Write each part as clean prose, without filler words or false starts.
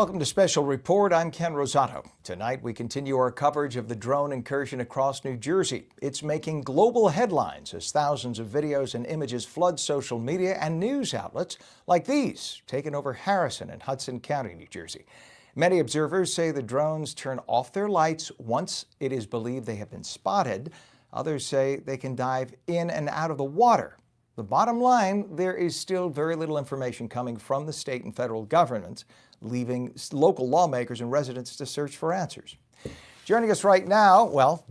welcome to Special Report. I'm Ken Rosato. Tonight we continue our coverage of the drone incursion across New Jersey. It's making global headlines as thousands of videos and images flood social media and news outlets like these taken over Harrison and Hudson County, New Jersey. Many observers say the drones turn off their lights once it is believed they have been spotted. Others say they can dive in and out of the water. The bottom line, there is still very little information coming from the state and federal governments, leaving local lawmakers and residents to search for answers. Joining us right now,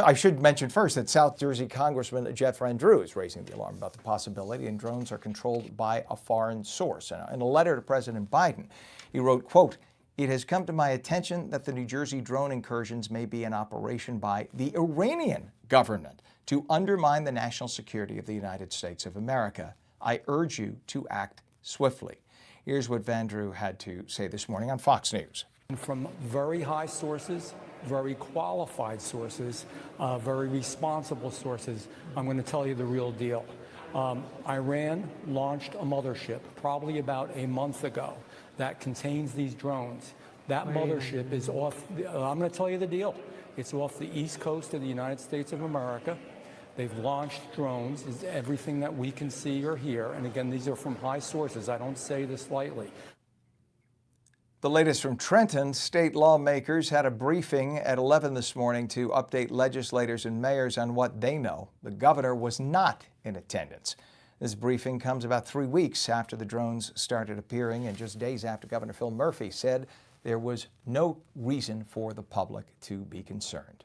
I should mention first that South Jersey Congressman Jeff Van Drew is raising the alarm about the possibility and drones are controlled by a foreign source. In a letter to President Biden, he wrote, quote, "It has come to my attention that the New Jersey drone incursions may be an operation by the Iranian government to undermine the national security of the United States of America. I urge you to act swiftly." Here's what Van Drew had to say this morning on Fox News. From very high sources, very qualified sources, very responsible sources, I'm going to tell you the real deal. Iran launched a mothership probably about a month ago that contains these drones. That mothership is off, I'm going to tell you the deal. It's off the east coast of the United States of America. They've launched drones, is everything that we can see or hear. And again, these are from high sources. I don't say this lightly. The latest from Trenton, state lawmakers had a briefing at 11 this morning to update legislators and mayors on what they know. The governor was not in attendance. This briefing comes about 3 weeks after the drones started appearing and just days after Governor Phil Murphy said there was no reason for the public to be concerned.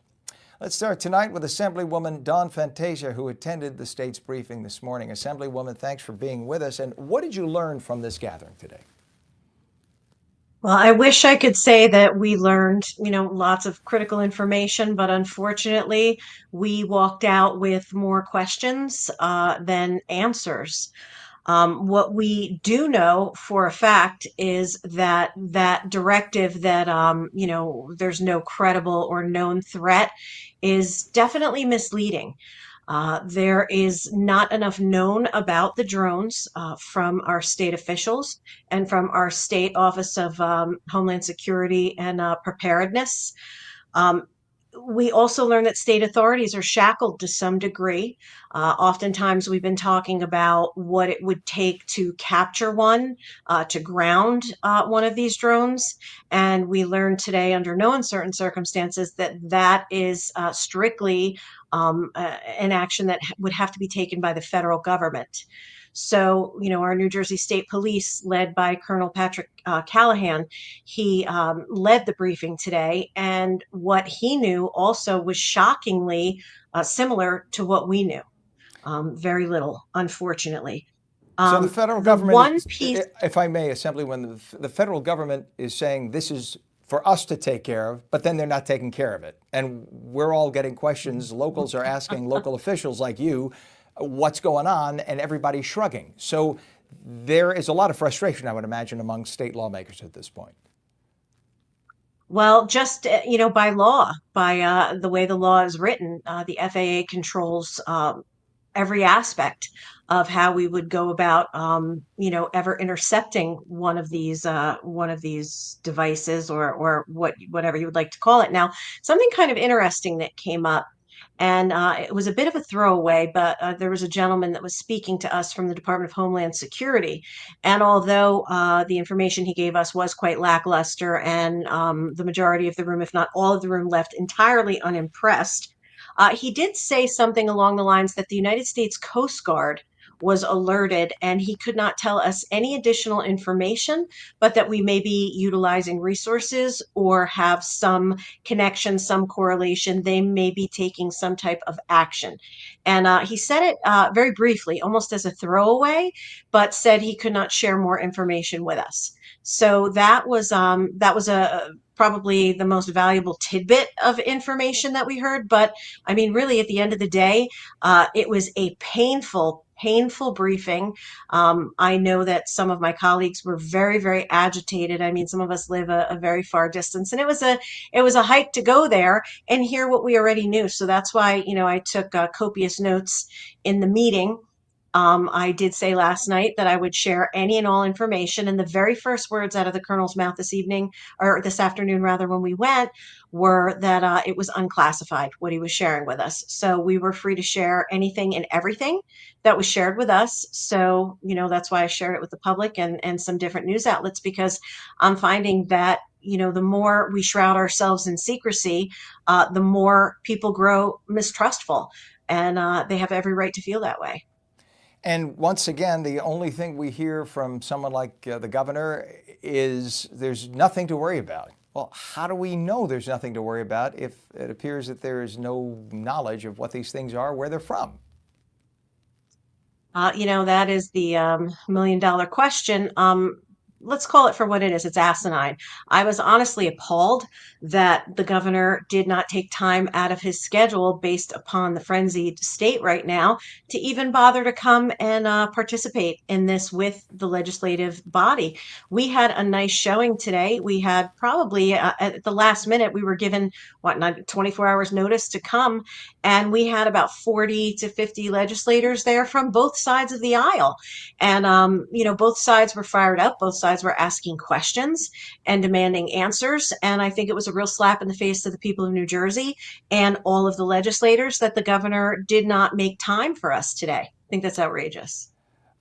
Let's start tonight with Assemblywoman Fantasia, who attended the state's briefing this morning. Assemblywoman, thanks for being with us. And what did you learn from this gathering today? Well, I wish I could say that we learned, lots of critical information, but unfortunately, we walked out with more questions than answers. What we do know for a fact is that directive that, there's no credible or known threat is definitely misleading. There is not enough known about the drones from our state officials and from our state Office of Homeland Security and Preparedness. We also learn that state authorities are shackled to some degree. Oftentimes we've been talking about what it would take to capture one, to ground one of these drones. And we learned today under no uncertain circumstances that is strictly an action that would have to be taken by the federal government. So, our New Jersey State Police, led by Colonel Patrick Callahan, he led the briefing today. And what he knew also was shockingly similar to what we knew. Very little, unfortunately. So the federal government, if I may, Assemblywoman, the federal government is saying this is for us to take care of, but then they're not taking care of it. And we're all getting questions. Locals are asking local officials like you, what's going on, and everybody's shrugging. So there is a lot of frustration, I would imagine, among state lawmakers at this point. Well, just, by law, by the way the law is written, the FAA controls every aspect of how we would go about, ever intercepting one of these devices or whatever you would like to call it. Now, something kind of interesting that came up, and it was a bit of a throwaway, but there was a gentleman that was speaking to us from the Department of Homeland Security. And although the information he gave us was quite lackluster and the majority of the room, if not all of the room, left entirely unimpressed, he did say something along the lines that the United States Coast Guard was alerted and he could not tell us any additional information, but that we may be utilizing resources or have some connection, some correlation. They may be taking some type of action. And he said it very briefly, almost as a throwaway, but said he could not share more information with us. So that was probably the most valuable tidbit of information that we heard. But I mean, really, at the end of the day, it was a painful briefing. I know that some of my colleagues were very, very agitated. I mean, some of us live a very far distance, and it was a hike to go there and hear what we already knew. So that's why, I took copious notes in the meeting. I did say last night that I would share any and all information. And the very first words out of the colonel's mouth this evening, or this afternoon rather, when we went, were that it was unclassified, what he was sharing with us. So we were free to share anything and everything that was shared with us. So, that's why I shared it with the public and some different news outlets, because I'm finding that, the more we shroud ourselves in secrecy, the more people grow mistrustful. And they have every right to feel that way. And once again, the only thing we hear from someone like the governor is there's nothing to worry about. Well, how do we know there's nothing to worry about if it appears that there is no knowledge of what these things are, where they're from? That is the million-dollar question. Let's call it for what it is. It's asinine. I was honestly appalled that the governor did not take time out of his schedule based upon the frenzied state right now to even bother to come and participate in this with the legislative body. We had a nice showing today. We had probably at the last minute, we were given, not 24 hours notice to come. And we had about 40 to 50 legislators there from both sides of the aisle. And, both sides were fired up. Both sides were asking questions and demanding answers. And I think it was a real slap in the face to the people of New Jersey and all of the legislators that the governor did not make time for us today. I think that's outrageous.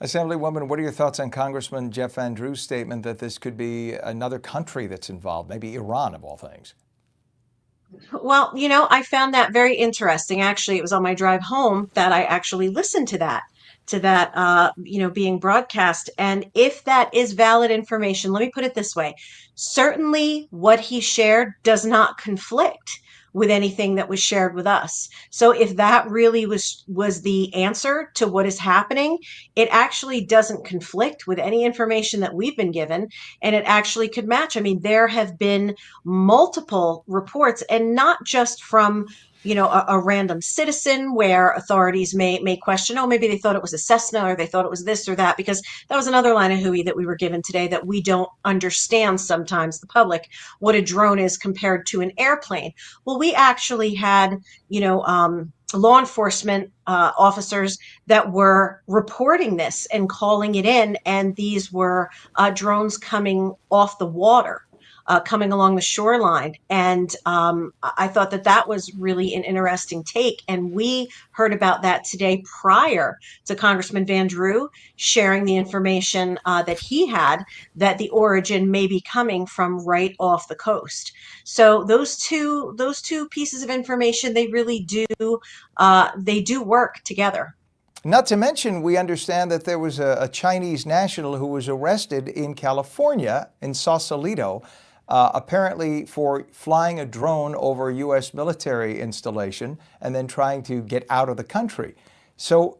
Assemblywoman, what are your thoughts on Congressman Jeff Van Drew's statement that this could be another country that's involved, maybe Iran of all things? Well, I found that very interesting. Actually, it was on my drive home that I actually listened to that, being broadcast. And if that is valid information, let me put it this way. Certainly what he shared does not conflict with anything that was shared with us. So if that really was the answer to what is happening, it actually doesn't conflict with any information that we've been given, and it actually could match. I mean, there have been multiple reports, and not just from a random citizen where authorities may question, oh, maybe they thought it was a Cessna or they thought it was this or that, because that was another line of hooey that we were given today, that we don't understand sometimes, the public, what a drone is compared to an airplane. Well, we actually had, law enforcement officers that were reporting this and calling it in, and these were drones coming off the water. Coming along the shoreline. And I thought that was really an interesting take. And we heard about that today prior to Congressman Van Drew sharing the information that he had, that the origin may be coming from right off the coast. So those two pieces of information, they really do work together. Not to mention, we understand that there was a Chinese national who was arrested in California, in Sausalito, apparently for flying a drone over a U.S. military installation and then trying to get out of the country. So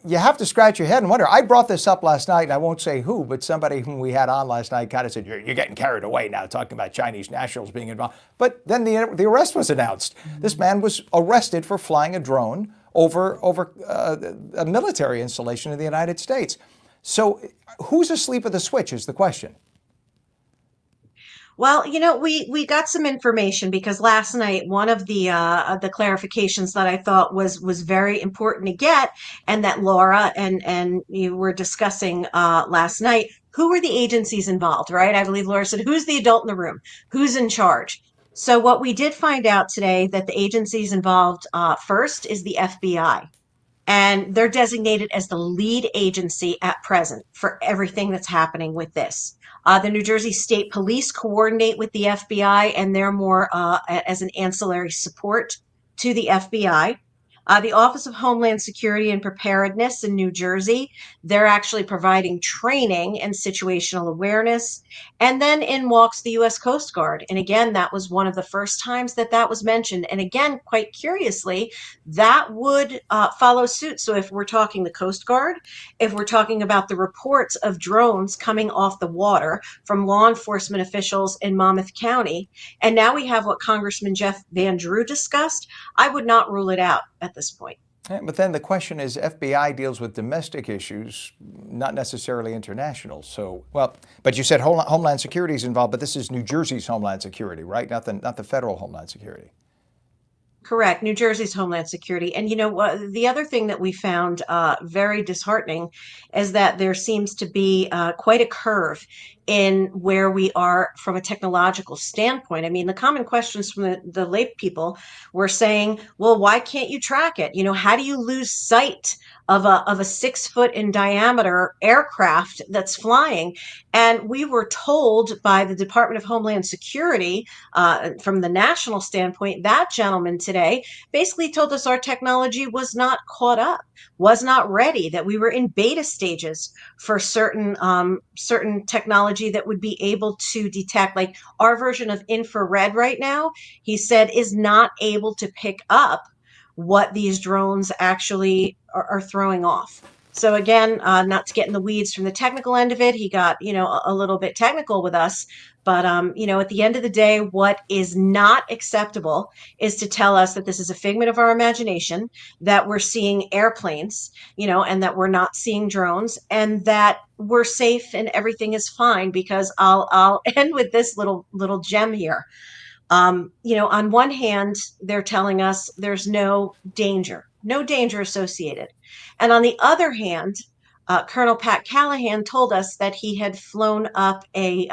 you have to scratch your head and wonder. I brought this up last night, and I won't say who, but somebody whom we had on last night kind of said, you're getting carried away now talking about Chinese nationals being involved. But then the arrest was announced. This man was arrested for flying a drone over a military installation in the United States. So who's asleep at the switch is the question. Well, we got some information, because last night one of the clarifications that I thought was very important to get, and that Laura and you were discussing last night, who were the agencies involved, right? I believe Laura said, who's the adult in the room? Who's in charge? So what we did find out today, that the agencies involved first is the FBI. And they're designated as the lead agency at present for everything that's happening with this. The New Jersey State Police coordinate with the FBI, and they're more as an ancillary support to the FBI. The Office of Homeland Security and Preparedness in New Jersey, they're actually providing training and situational awareness. And then in walks the U.S. Coast Guard. And again, that was one of the first times that was mentioned. And again, quite curiously, that would follow suit. So if we're talking the Coast Guard, if we're talking about the reports of drones coming off the water from law enforcement officials in Monmouth County, and now we have what Congressman Jeff Van Drew discussed, I would not rule it out at this point. Yeah, but then the question is, FBI deals with domestic issues, not necessarily international. So, well, but you said Homeland Security is involved, but this is New Jersey's Homeland Security, right? Not the federal Homeland Security. Correct. New Jersey's Homeland Security. And you know what? The other thing that we found very disheartening is that there seems to be quite a curve in where we are from a technological standpoint. I mean, the common questions from the lay people were saying, well, why can't you track it? You know, how do you lose sight of a 6 foot in diameter aircraft that's flying? And we were told by the Department of Homeland Security, from the national standpoint, that gentleman today basically told us our technology was not caught up, was not ready, that we were in beta stages for certain technology that would be able to detect, like our version of infrared right now, he said, is not able to pick up what these drones actually are throwing off. So again, not to get in the weeds from the technical end of it, he got, a little bit technical with us. But at the end of the day, what is not acceptable is to tell us that this is a figment of our imagination, that we're seeing airplanes, and that we're not seeing drones, and that we're safe and everything is fine. Because I'll end with this little gem here. On one hand, they're telling us there's no danger associated. And on the other hand, Colonel Pat Callahan told us that he had flown up a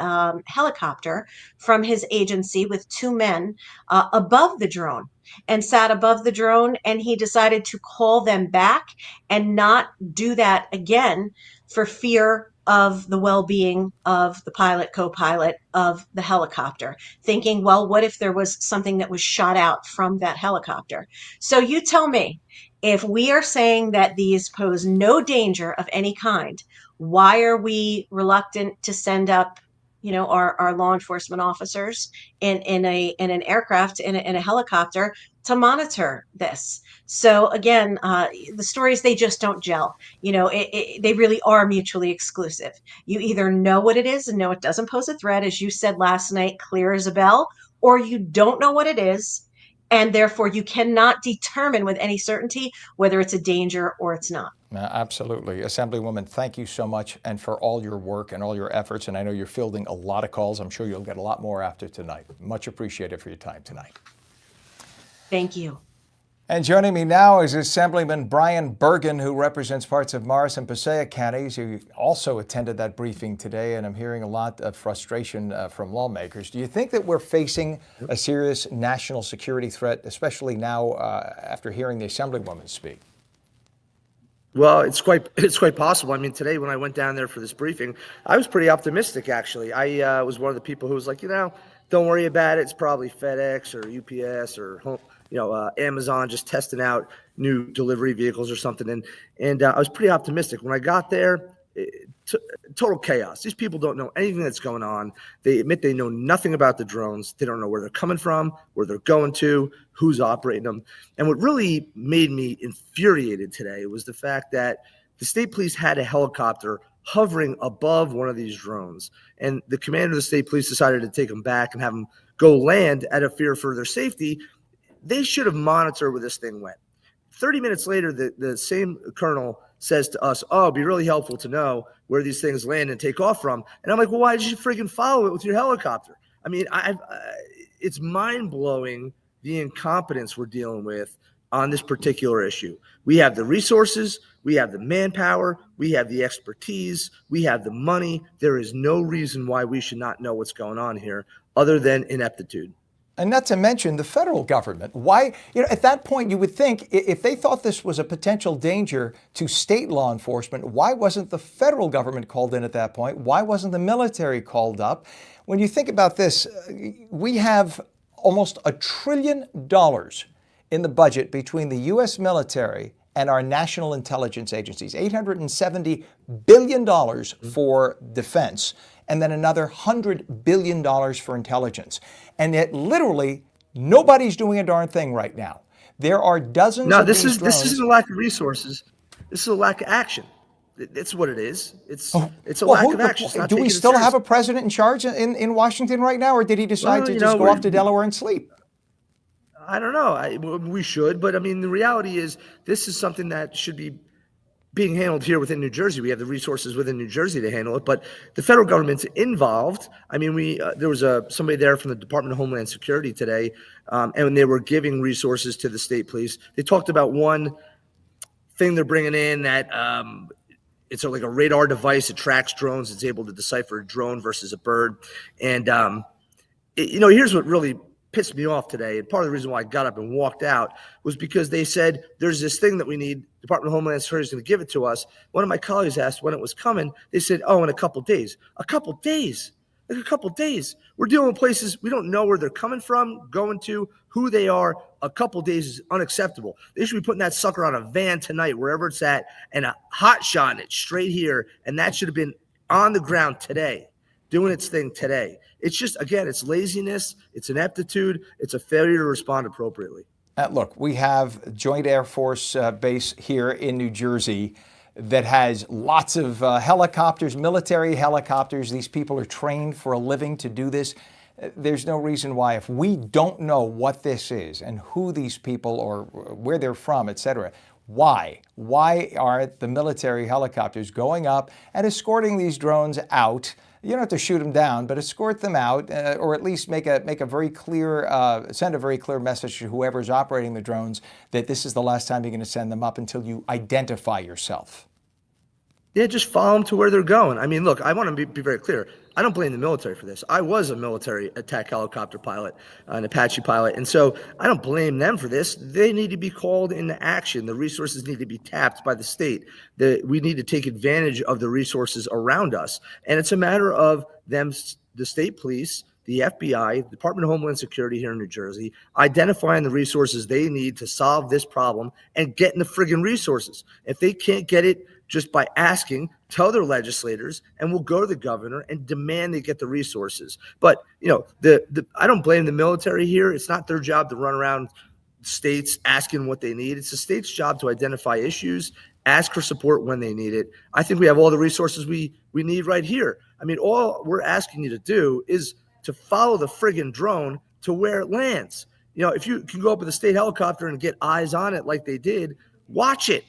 helicopter from his agency with two men above the drone, and sat above the drone, and he decided to call them back and not do that again for fear of the well-being of the pilot, co-pilot of the helicopter, thinking, well, what if there was something that was shot out from that helicopter? So you tell me, if we are saying that these pose no danger of any kind, why are we reluctant to send up, our law enforcement officers in an aircraft, in a helicopter, to monitor this? So again, the stories, they just don't gel. They really are mutually exclusive. You either know what it is and know it doesn't pose a threat, as you said last night, clear as a bell, or you don't know what it is, and therefore you cannot determine with any certainty whether it's a danger or it's not. Absolutely. Assemblywoman, thank you so much, and for all your work and all your efforts. And I know you're fielding a lot of calls. I'm sure you'll get a lot more after tonight. Much appreciated for your time tonight. Thank you. And joining me now is Assemblyman Brian Bergen, who represents parts of Morris and Passaic counties, who also attended that briefing today. And I'm hearing a lot of frustration from lawmakers. Do you think that we're facing a serious national security threat, especially now after hearing the Assemblywoman speak? Well, it's quite possible. I mean, today when I went down there for this briefing, I was pretty optimistic, actually. I was one of the people who was like, don't worry about it. It's probably FedEx or UPS or Amazon just testing out new delivery vehicles or something. And I was pretty optimistic. When I got there, total chaos. These people don't know anything that's going on. They admit they know nothing about the drones. They don't know where they're coming from, where they're going to, who's operating them. And what really made me infuriated today was the fact that the state police had a helicopter hovering above one of these drones. And the commander of the state police decided to take them back and have them go land out of fear for their safety. They should have monitored where this thing went. 30 minutes later, the same colonel says to us, it'd be really helpful to know where these things land and take off from. And I'm like, well, why did you freaking follow it with your helicopter? I mean, it's mind-blowing the incompetence we're dealing with on this particular issue. We have the resources, we have the manpower, we have the expertise, we have the money. There is no reason why we should not know what's going on here other than ineptitude. And not to mention the federal government. Why, at that point, you would think if they thought this was a potential danger to state law enforcement, why wasn't the federal government called in at that point? Why wasn't the military called up? When you think about this, we have almost $1 trillion in the budget between the U.S. military and our national intelligence agencies, $870 billion for defense, and then another $100 billion for intelligence. And yet literally nobody's doing a darn thing right now. There are dozens of these drones. This isn't a lack of resources. This is a lack of action. It's what it is. It's a lack of action. Do we still have a president in charge in Washington right now, or did he decide to just go off to Delaware and sleep? I don't know. We should, but I mean, the reality is this is something that should be being handled here within New Jersey. We have the resources within New Jersey to handle it, but the federal government's involved. I mean, there was somebody there from the Department of Homeland Security today, and they were giving resources to the state police. They talked about one thing they're bringing in that it's like a radar device. It tracks drones. It's able to decipher a drone versus a bird. And, here's what really pissed me off today. And part of the reason why I got up and walked out was because they said, there's this thing that we need. Department of Homeland Security is going to give it to us. One of my colleagues asked when it was coming. They said, oh, in a couple days. A couple days. Like a couple days. We're dealing with places we don't know where they're coming from, going to, who they are. A couple days is unacceptable. They should be putting that sucker on a van tonight, wherever it's at, and a hot shot it straight here. And that should have been on the ground today, doing its thing today. It's just, again, it's laziness, it's ineptitude, it's a failure to respond appropriately. Look, we have Joint Air Force Base here in New Jersey that has lots of helicopters, military helicopters. These people are trained for a living to do this. There's no reason why, if we don't know what this is and who these people or where they're from, et cetera, why are the military helicopters going up and escorting these drones out? You don't have to shoot them down, but escort them out, or at least make a very clear, send a very clear message to whoever's operating the drones that this is the last time you're going to send them up until you identify yourself. Yeah, just follow them to where they're going. I mean, look, I want to be very clear. I don't blame the military for this. I was a military attack helicopter pilot, an Apache pilot, and so I don't blame them for this. They need to be called into action. The resources need to be tapped by the state. We need to take advantage of the resources around us, and it's a matter of them, the state police, the FBI, the Department of Homeland Security here in New Jersey, identifying the resources they need to solve this problem and getting the friggin' resources. If they can't get it just by asking, tell their legislators, and we'll go to the governor and demand they get the resources. But, I don't blame the military here. It's not their job to run around states asking what they need. It's the state's job to identify issues, ask for support when they need it. I think we have all the resources we need right here. I mean, all we're asking you to do is to follow the friggin' drone to where it lands. If you can go up with a state helicopter and get eyes on it like they did, watch it.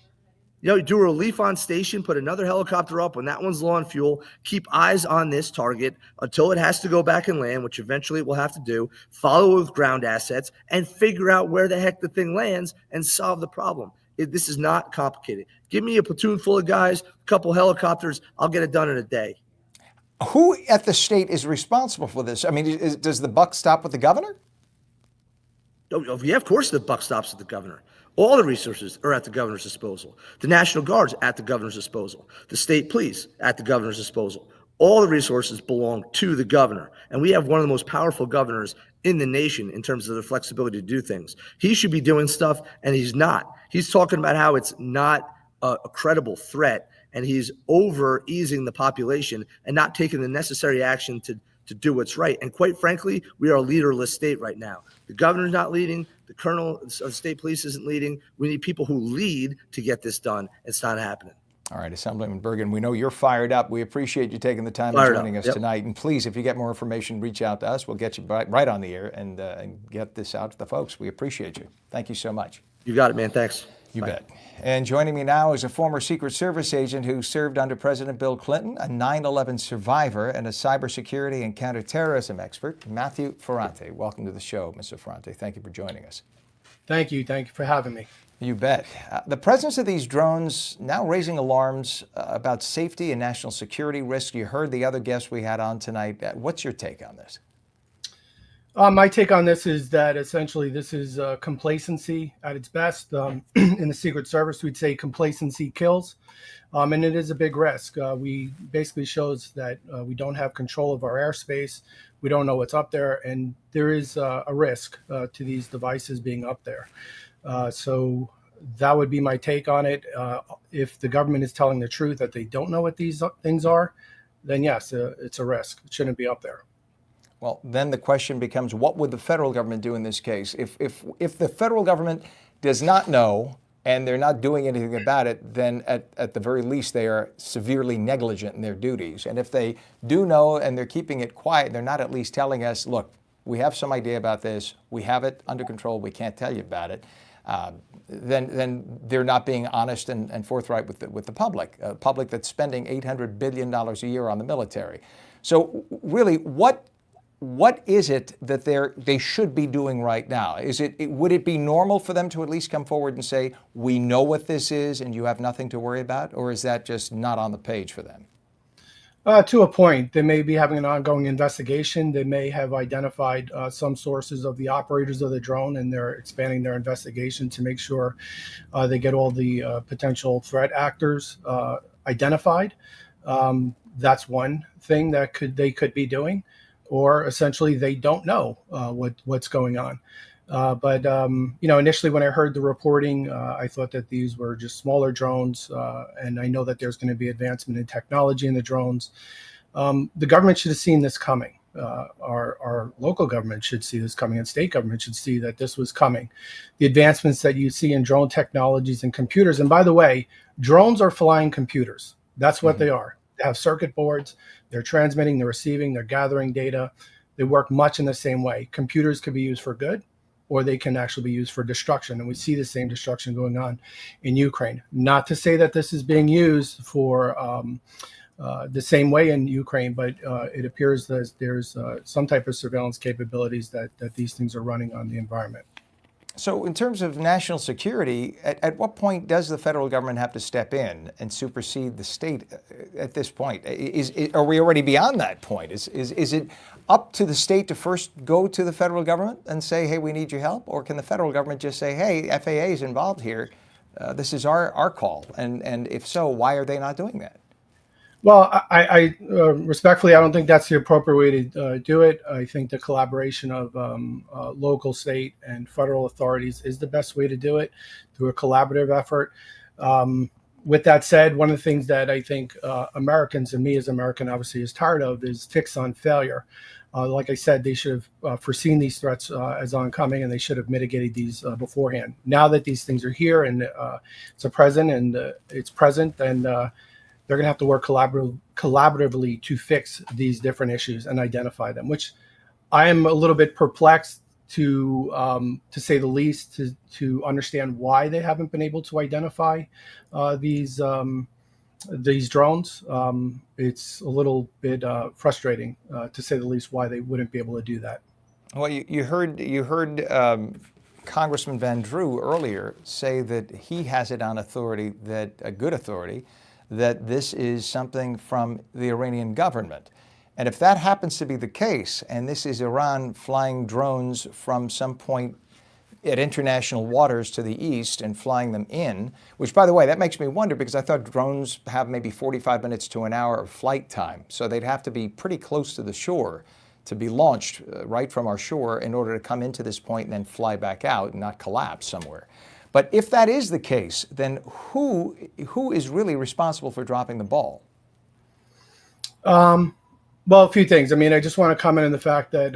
Do a relief on station, put another helicopter up when that one's low on fuel, keep eyes on this target until it has to go back and land, which eventually it will have to do, follow with ground assets, and figure out where the heck the thing lands and solve the problem. This is not complicated. Give me a platoon full of guys, a couple helicopters, I'll get it done in a day. Who at the state is responsible for this? I mean, does the buck stop with the governor? Oh, yeah, of course the buck stops with the governor. All the resources are at the governor's disposal. The National Guard's at the governor's disposal. The state police at the governor's disposal. All the resources belong to the governor. And we have one of the most powerful governors in the nation in terms of the flexibility to do things. He should be doing stuff, and he's not. He's talking about how it's not a credible threat, and he's over easing the population and not taking the necessary action to do what's right. And quite frankly, we are a leaderless state right now. The governor's not leading. The colonel of the state police isn't leading. We need people who lead to get this done. It's not happening. All right, Assemblyman Bergen, we know you're fired up. We appreciate you taking the time and joining us tonight. And please, if you get more information, reach out to us. We'll get you right on the air and get this out to the folks. We appreciate you. Thank you so much. You got it, man. Thanks. You bet. And joining me now is a former Secret Service agent who served under President Bill Clinton, a 9/11 survivor, and a cybersecurity and counterterrorism expert, Matthew Ferrante. Welcome to the show, Mr. Ferrante. Thank you for joining us. Thank you. Thank you for having me. You bet. The presence of these drones now raising alarms about safety and national security risks. You heard the other guests we had on tonight. What's your take on this? My take on this is that essentially this is complacency at its best. In the Secret Service, we'd say complacency kills, and it is a big risk. We basically shows that we don't have control of our airspace. We don't know what's up there, and there is a risk to these devices being up there. So that would be my take on it. If the government is telling the truth that they don't know what these things are, then yes, it's a risk. It shouldn't be up there. Well, then the question becomes, what would the federal government do in this case? If the federal government does not know and they're not doing anything about it, then at the very least they are severely negligent in their duties. And if they do know and they're keeping it quiet, they're not at least telling us, look, we have some idea about this, we have it under control, we can't tell you about it. then they're not being honest and forthright with the public, a public that's spending $800 billion a year on the military. So really, what is it that they should be doing right now? Would it be normal for them to at least come forward and say, we know what this is and you have nothing to worry about? Or is that just not on the page for them? To a point, they may be having an ongoing investigation. They may have identified some sources of the operators of the drone, and they're expanding their investigation to make sure they get all the potential threat actors identified. That's one thing that they could be doing, or essentially they don't know what's going on. But initially when I heard the reporting, I thought that these were just smaller drones, and I know that there's going to be advancement in technology in the drones. The government should have seen this coming. Our local government should see this coming, and state government should see that this was coming. The advancements that you see in drone technologies and computers, and by the way, drones are flying computers. That's what they are. They have circuit boards. They're transmitting, they're receiving, they're gathering data. They work much in the same way. Computers could be used for good, or they can actually be used for destruction. And we see the same destruction going on in Ukraine. Not to say that this is being used for the same way in Ukraine, but it appears that there's some type of surveillance capabilities that these things are running on the environment. So in terms of national security, at what point does the federal government have to step in and supersede the state at this point? Are we already beyond that point? Is it up to the state to first go to the federal government and say, hey, we need your help? Or can the federal government just say, hey, FAA is involved here. This is our call. And if so, why are they not doing that? Well, I respectfully, I don't think that's the appropriate way to do it. I think the collaboration of local, state, and federal authorities is the best way to do it, through a collaborative effort. With that said, one of the things that I think Americans, and me as an American obviously, is tired of is fix on failure. Like I said, they should have foreseen these threats as oncoming, and they should have mitigated these beforehand. Now that these things are here and it's present, then they're going to have to work collaboratively to fix these different issues and identify them, which I am a little bit perplexed to say the least, to understand why they haven't been able to identify these drones. It's a little bit frustrating, to say the least, why they wouldn't be able to do that. Well, you heard Congressman Van Drew earlier say that he has it on authority, that a good authority, that this is something from the Iranian government. And if that happens to be the case, and this is Iran flying drones from some point at international waters to the east and flying them in, which, by the way, that makes me wonder, because I thought drones have maybe 45 minutes to an hour of flight time. So they'd have to be pretty close to the shore to be launched right from our shore in order to come into this point and then fly back out and not collapse somewhere. But if that is the case, then who is really responsible for dropping the ball? Well, a few things. I mean, I just want to comment on the fact that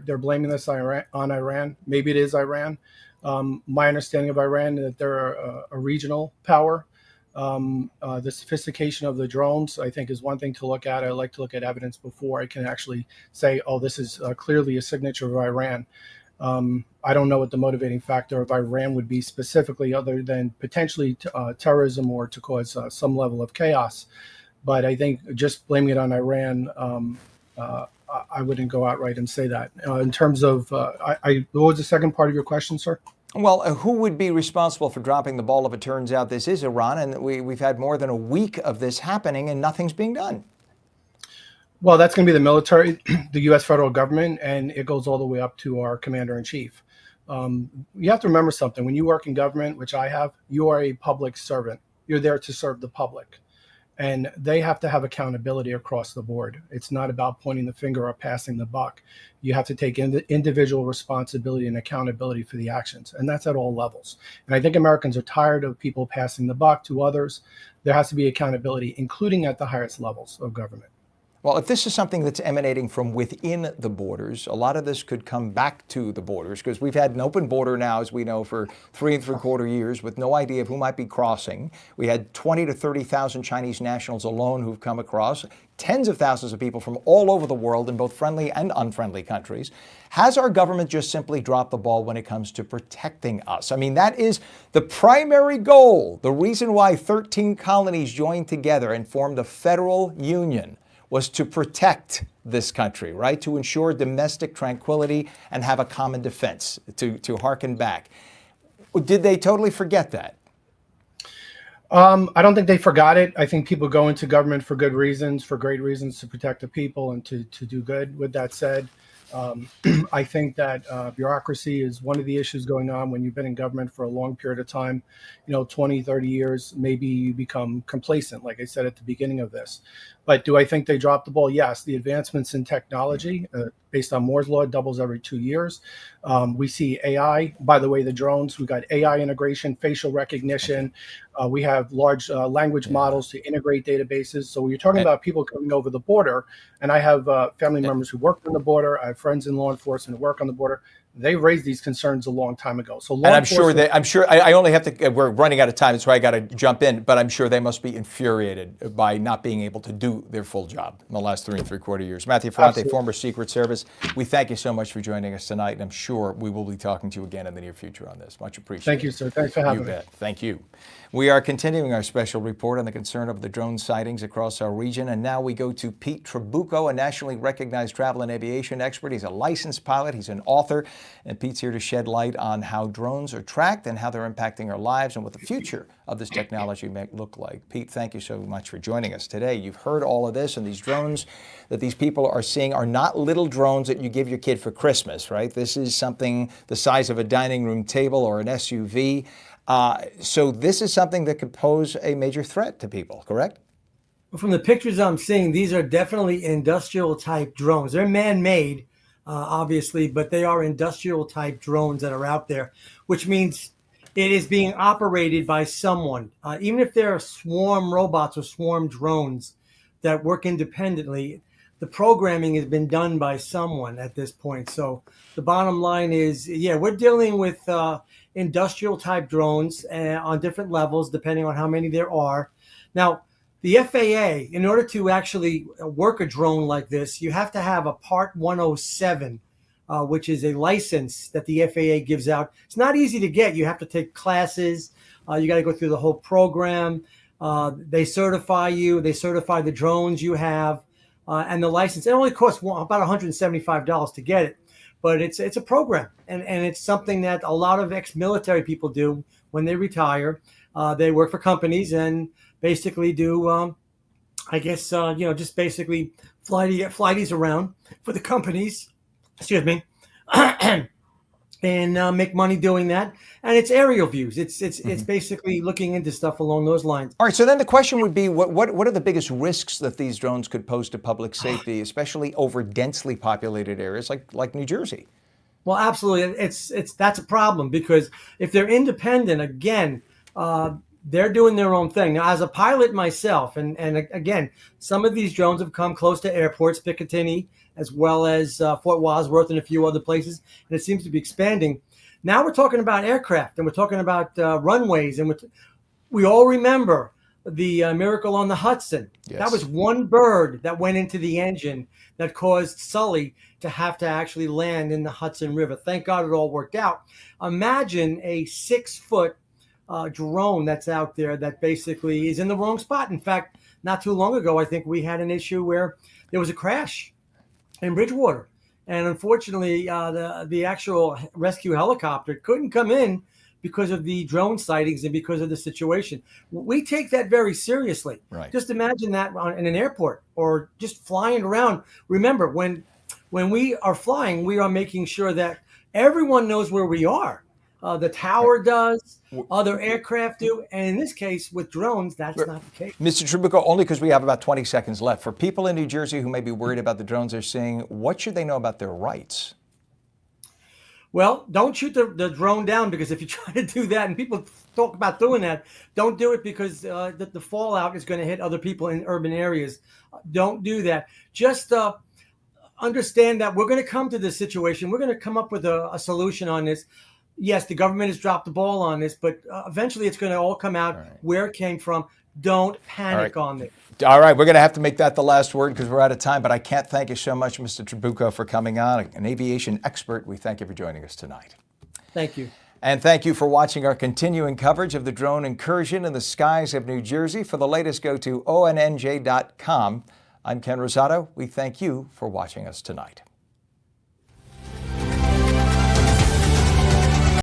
they're blaming this on Iran. Maybe it is Iran. My understanding of Iran is that they're a regional power. The sophistication of the drones, I think, is one thing to look at. I like to look at evidence before I can actually say, oh, this is clearly a signature of Iran. I don't know what the motivating factor of Iran would be specifically, other than potentially terrorism or to cause some level of chaos. But I think just blaming it on Iran, I wouldn't go outright and say that. In terms of, what was the second part of your question, sir? Well, who would be responsible for dropping the ball if it turns out this is Iran and we've had more than a week of this happening and nothing's being done? Well, that's going to be the military, the U.S. federal government, and it goes all the way up to our commander-in-chief. You have to remember something. When you work in government, which I have, you are a public servant. You're there to serve the public. And they have to have accountability across the board. It's not about pointing the finger or passing the buck. You have to take individual responsibility and accountability for the actions. And that's at all levels. And I think Americans are tired of people passing the buck to others. There has to be accountability, including at the highest levels of government. Well, if this is something that's emanating from within the borders, a lot of this could come back to the borders, because we've had an open border now, as we know, for 3¾ years with no idea of who might be crossing. We had 20 to 30,000 Chinese nationals alone who've come across, tens of thousands of people from all over the world in both friendly and unfriendly countries. Has our government just simply dropped the ball when it comes to protecting us? I mean, that is the primary goal, the reason why 13 colonies joined together and formed a federal union, was to protect this country, right? To ensure domestic tranquility and have a common defense, to hearken back. Did they totally forget that? I don't think they forgot it. I think people go into government for good reasons, for great reasons, to protect the people and to do good. With that said, I think that bureaucracy is one of the issues going on when you've been in government for a long period of time, 20, 30 years. Maybe you become complacent, like I said at the beginning of this. But do I think they dropped the ball? Yes. The advancements in technology based on Moore's law doubles every 2 years. We see AI, by the way, the drones, we got AI integration, facial recognition. We have large language models to integrate databases. So when you're talking about people coming over the border, and I have family members who work on the border, I have friends in law enforcement who work on the border. They raised these concerns a long time ago. So and I'm sure I only have to, we're running out of time, that's why I got to jump in, but I'm sure they must be infuriated by not being able to do their full job in the last 3¾ years. Matthew Ferrante, former Secret Service, we thank you so much for joining us tonight, and I'm sure we will be talking to you again in the near future on this. Much appreciated. Thank you, sir. Thanks for having me. You bet. Thank you. We are continuing our special report on the concern of the drone sightings across our region, and now we go to Pete Trabucco, a nationally recognized travel and aviation expert. He's a licensed pilot, he's an author, and Pete's here to shed light on how drones are tracked and how they're impacting our lives and what the future of this technology may look like. Pete, thank you so much for joining us today. You've heard all of this, and these drones that these people are seeing are not little drones that you give your kid for Christmas, right? This is something the size of a dining room table or an SUV. So this is something that could pose a major threat to people, correct? From the pictures I'm seeing, these are definitely industrial type drones. They're man-made, obviously, but they are industrial type drones that are out there, which means it is being operated by someone. Even if they're swarm robots or swarm drones that work independently, the programming has been done by someone at this point. So the bottom line is, yeah, we're dealing with industrial type drones on different levels, depending on how many there are. Now, the FAA, in order to actually work a drone like this, you have to have a Part 107, which is a license that the FAA gives out. It's not easy to get. You have to take classes. You got to go through the whole program. They certify you. They certify the drones you have. And the license, it only costs about $175 to get it. But it's a program. And it's something that a lot of ex-military people do when they retire. They work for companies and basically do, just basically fly these around for the companies, and make money doing that. And it's aerial views. It's basically looking into stuff along those lines. All right, so then the question would be, what are the biggest risks that these drones could pose to public safety, especially over densely populated areas like New Jersey? Well, absolutely. That's a problem, because if they're independent, again, they're doing their own thing. Now, as a pilot myself, and again, some of these drones have come close to airports, Picatinny, as well as Fort Wadsworth and a few other places, and it seems to be expanding. Now we're talking about aircraft, and we're talking about runways, and we all remember the Miracle on the Hudson. Yes. That was one bird that went into the engine that caused Sully to have to actually land in the Hudson River. Thank God it all worked out. Imagine a 6-foot drone that's out there that basically is in the wrong spot. In fact, not too long ago, I think we had an issue where there was a crash in Bridgewater. And unfortunately, the actual rescue helicopter couldn't come in because of the drone sightings and because of the situation. We take that very seriously. Right. Just imagine that in an airport or just flying around. Remember, when we are flying, we are making sure that everyone knows where we are. The tower does, other aircraft do, and in this case, with drones, that's not the case. Mr. Trabucco, only because we have about 20 seconds left. For people in New Jersey who may be worried about the drones they're seeing, what should they know about their rights? Well, don't shoot the drone down, because if you try to do that, and people talk about doing that, don't do it, because the fallout is going to hit other people in urban areas. Don't do that. Just understand that we're going to come to this situation. We're going to come up with a solution on this. Yes, the government has dropped the ball on this, but eventually it's going to all come out where it came from. Don't panic on this. All right, we're going to have to make that the last word because we're out of time, but I can't thank you so much, Mr. Trabucco, for coming on, an aviation expert. We thank you for joining us tonight. Thank you. And thank you for watching our continuing coverage of the drone incursion in the skies of New Jersey. For the latest, go to ONNJ.com. I'm Ken Rosato. We thank you for watching us tonight.